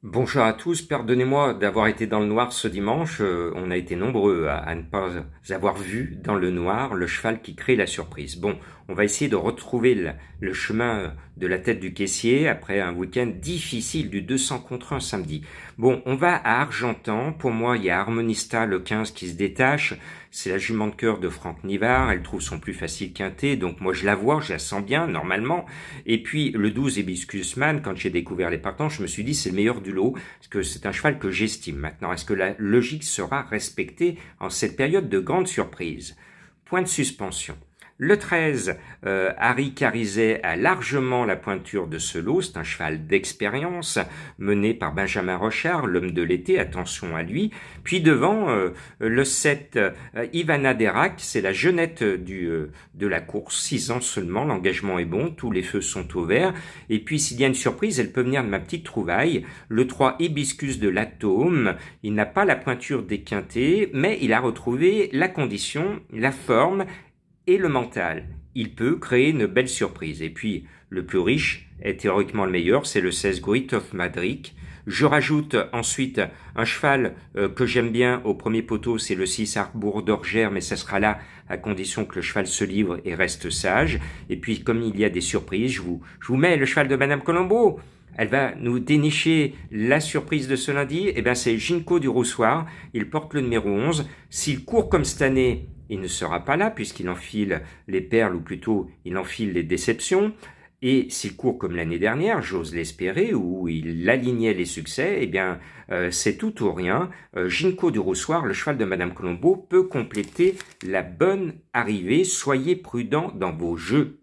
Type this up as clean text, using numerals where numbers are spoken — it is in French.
Bonjour à tous, pardonnez-moi d'avoir été dans le noir ce dimanche. On a été nombreux à ne pas avoir vu dans le noir le cheval qui crée la surprise. Bon, on va essayer de retrouver le chemin de la tête du caissier après un week-end difficile du 200 contre 1 samedi. Bon, on va à Argentan. Pour moi, il y a Harmonista, le 15 qui se détache. C'est la jument de cœur de Franck Nivard. Elle trouve son plus facile quintet, donc moi je la vois, je la sens bien normalement. Et puis le 12 Hibiscus Man, quand j'ai découvert les partants, je me suis dit c'est le meilleur du lot, parce que c'est un cheval que j'estime. Maintenant, est-ce que la logique sera respectée en cette période de grande surprise? Point de suspension. Le 13, Harry Carizet a largement la pointure de ce lot. C'est un cheval d'expérience mené par Benjamin Rochard, l'homme de l'été, attention à lui. Puis devant, le 7, Ivana Derac, c'est la jeunette de la course, 6 ans seulement, l'engagement est bon, tous les feux sont au vert. Et puis s'il y a une surprise, elle peut venir de ma petite trouvaille. Le 3, Hibiscus de l'Atome, il n'a pas la pointure des quintés, mais il a retrouvé la condition, la forme, et le mental. Il peut créer une belle surprise. Et puis, le plus riche est théoriquement le meilleur, c'est le 16 Great of Madrid. Je rajoute ensuite un cheval que j'aime bien au premier poteau, c'est le 6 Arbour d'Orgère, mais ça sera là à condition que le cheval se livre et reste sage. Et puis, comme il y a des surprises, je vous mets le cheval de Madame Colombo. Elle va nous dénicher la surprise de ce lundi. Eh bien, c'est Ginko du Roussoir. Il porte le numéro 11. S'il court comme cette année, il ne sera pas là puisqu'il enfile les perles, ou plutôt il enfile les déceptions. Et s'il court comme l'année dernière, j'ose l'espérer, où il alignait les succès, eh bien c'est tout ou rien. Ginko du Roussoir, le cheval de Madame Colombo, peut compléter la bonne arrivée. Soyez prudents dans vos jeux.